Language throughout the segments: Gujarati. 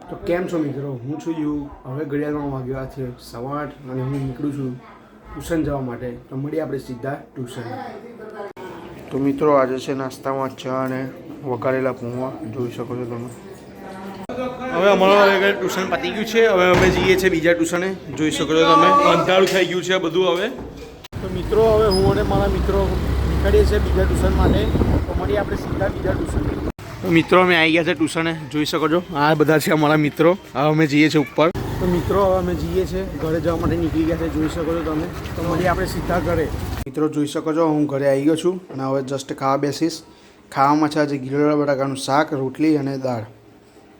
તો કેમ છો મિત્રો? હું છું યુ. હવે ઘડિયાળમાં વાગ્યા છે 8:15 અને હું નીકળું છું ટ્યુશન જવા માટે. તો મળીએ આપણે સીધા ટ્યુશન. તો મિત્રો આજે છે નાસ્તામાં ચા અને વઘારેલા પૌવા જોઈ શકો છો તમે. હવે અમારું હવે ટ્યુશન પતી ગયું છે. હવે અમે જઈએ છીએ બીજા ટ્યુશને. જોઈ શકો છો તમે અંધારું થઈ ગયું છે બધું હવે. તો મિત્રો હવે હું અને મારા મિત્રો નીકળીએ છીએ બીજા ટ્યુશન માટે. તો મળીએ આપણે સીધા બીજા ટ્યુશન. તો મિત્રો અમે આવી ગયા છે ટ્યુશને. જોઈ શકો છો આ બધા છે અમારા મિત્રો. હવે અમે જઈએ છીએ ઉપર. તો મિત્રો હવે અમે જઈએ છીએ ઘરે જવા માટે નીકળી ગયા છે. જોઈ શકો છો તમે. તો મળીએ આપણે સીધા ઘરે. મિત્રો જોઈ શકો છો હું ઘરે આવી ગયો છું અને હવે જસ્ટ ખાવા બેસીશ. ખાવામાં છે આજે ગીલોડા બટાકાનું શાક, રોટલી અને દાળ.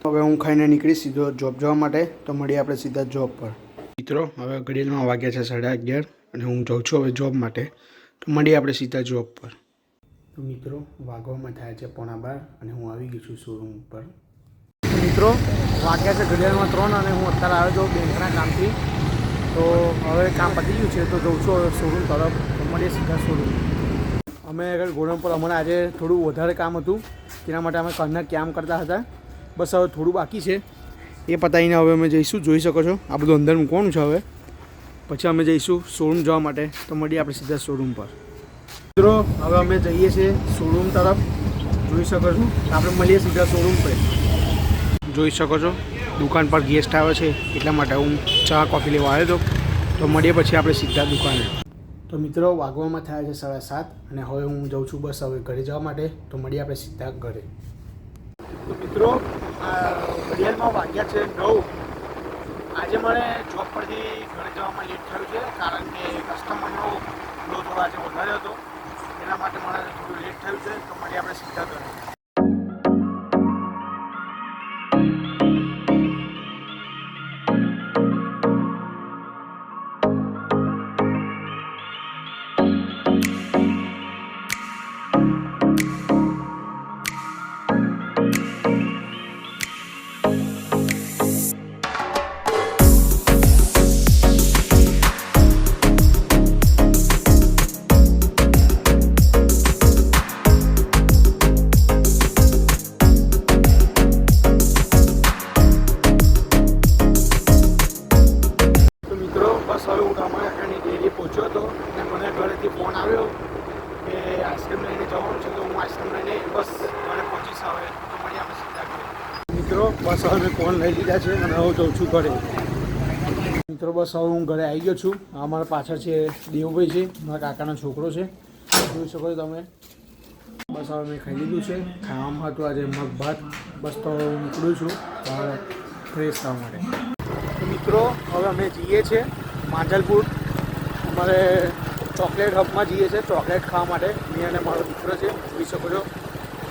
હવે હું ખાઈને નીકળીશ સીધો જોબ જવા માટે. તો મળીએ આપણે સીધા જોબ પર. મિત્રો હવે ઘડિયાળમાં વાગ્યા છે 11:30 અને હું જાઉં છું હવે જોબ માટે. તો મળીએ આપણે સીધા જોબ પર. તો મિત્રો વાગવામાં થાય છે 11:15 અને હું આવી ગયો છું શોરૂમ ઉપર. મિત્રો વાગ્યા છે ઘડિયાળમાં 3 અને હું અત્યારે આવ્યો છું બેંકના કામથી. તો હવે કામ પતી ગયું છે તો જઉં છું હવે શોરૂમ તરફ. તો મળીએ સીધા શોરૂમ. અમે આગળ ગોડાઉન પર અમને આજે થોડું વધારે કામ હતું તેના માટે અમે ઘરના કામ કરતા હતા. બસ હવે થોડું બાકી છે એ પતાવીને હવે અમે જઈશું. જોઈ શકો છો આ બધું અંદર મૂકવાનું છે હવે. પછી અમે જઈશું શોરૂમ જવા માટે. તો મળીએ આપણે સીધા શોરૂમ પર. મિત્રો હવે અમે જઈએ છીએ શોરૂમ તરફ. જોઈ શકો છો આપણે મળીએ સીધા શોરૂમ પર. જોઈ શકો છો દુકાન પર ગેસ્ટ આવે છે એટલા માટે હું ચા કોફી લેવા આવ્યો હતો. તો મળીએ પછી આપણે સીધા દુકાને. તો મિત્રો વાગવામાં થયા છે 7:30 અને હવે હું જાઉં છું બસ હવે ઘરે જવા માટે. તો મળીએ આપણે સીધા ઘરે. તો મિત્રો ઘડિયાળમાં વાગ્યા છે 9. આજે મને જોબ પરથી ઘરે જવામાં લેટ થયું છે કારણ કે કસ્ટમરનો ફ્લો થોડો આજે વધારે હતો એના માટે મને થોડું લેટ થયું છે. તો મળીએ આપણે સીધા ઘરે. પહોંચ્યો હતો અને મને ઘરેથી ફોન આવ્યો કે આઈસ્ક્રીમ લઈને જવાનું છે. તો હું આઈસ્ક્રીમ લઈને બસ ઘરે પહોંચીશ. હવે તો મળીએ આપણે સીધા ઘરે. મિત્રો બસ હવે મેં ફોન લઈ લીધા છે અને હવે જાઉં છું ઘરે. મિત્રો બસ હવે હું ઘરે આવી ગયો છું. અમારા પાછળ છે દેવભાઈ છે મારા કાકાનો છોકરો છે. જોઈ શકો છો તમે. બસ હવે મેં ખાઈ લીધું છે. ખાવામાં હતું આજે મગ ભાત. બસ તો હું નીકળું છું બહાર ફ્રેશ થવા માટે. તો મિત્રો હવે અમે જઈએ છીએ માંજલપુર. અમારે ચોકલેટ હબમાં જઈએ છીએ ચોકલેટ ખાવા માટે. મેં અને મારો દીકરો છે. જોઈ શકો છો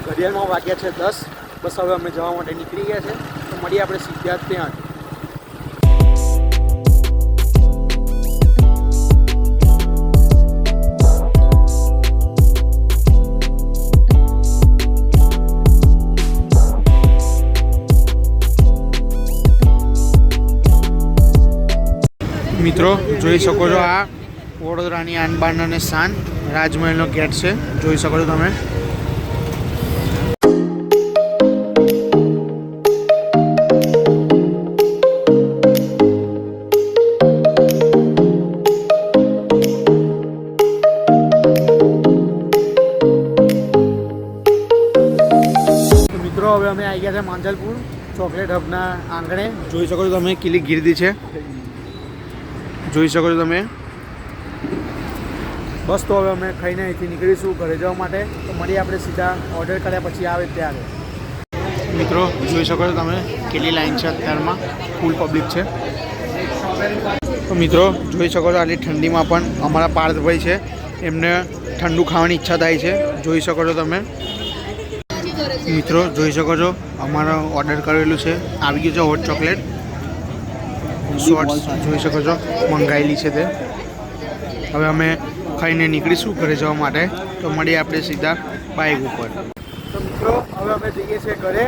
ઘડિયાળમાં વાગ્યા છે 10. બસ હવે અમે જવા માટે નીકળી ગયા છે. તો મળીએ આપણે સીધા ત્યાં. મિત્રો જોઈ શકો છો આ વડોદરાની આનબાન અને શાન રાજમહેલનો ગેટ છે. જોઈ શકો છો તમે. મિત્રો હવે અમે આવી ગયા છે માંજલપુર ચોકલેટ હબના આંગણે. જોઈ શકો છો તમે કેટલી ગીર્દી છે. જોઈ શકો છો તમે. બસ તો હવે અમે ખાઈને અહીંથી નીકળીશું ઘરે જવા માટે. તો મળીએ આપણે સીધા ઓર્ડર કર્યા પછી આવે ત્યારે. મિત્રો જોઈ શકો છો તમે કેટલી લાઈન છે અત્યારમાં. ફૂલ પબ્લિક છે. તો મિત્રો જોઈ શકો છો આટલી ઠંડીમાં પણ અમારા પાર્થભાઈ છે એમને ઠંડુ ખાવાની ઈચ્છા થાય છે. જોઈ શકો છો તમે. મિત્રો જોઈ શકો છો અમારો ઓર્ડર કરેલું છે આવી ગયું છે હોટ ચોકલેટ શોર્ટ્સ. જોઈ શકો છો મંગાવેલી છે તે. હવે અમે ખાઈને નીકળીશું ઘરે જવા માટે. તો મળીએ આપણે સીધા બાઇક ઉપર. તો મિત્રો હવે અમે જઈએ છીએ ઘરે.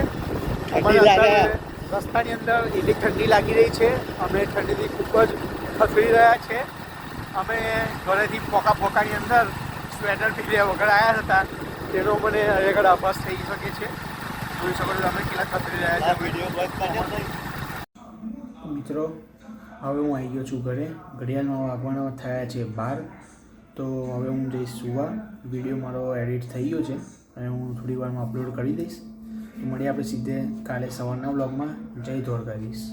રસ્તાની અંદર એટલી ઠંડી લાગી રહી છે. અમે ઠંડીથી ખૂબ જ થથડી રહ્યા છે. અમે ઘરેથી ફોકાની અંદર સ્વેટર પહેર્યા વગર આવ્યા હતા. તેનો મને આગળ આભાસ થઈ શકે છે. જોઈ શકો છો તમે કેટલા થથડી રહ્યા છે. મિત્રો હવે હું આવી ગયો છું ઘરે. ઘડિયાળમાં વાગવાના થયા છે 12. તો હવે હું જઈશ સુવા. વિડીયો મારો એડિટ થઈ ગયો છે અને હું થોડી વારમાં અપલોડ કરી દઈશ. તો મળીએ આપણે સીધે કાલે સવારના વ્લોગમાં. જય દ્વારકાધીશ.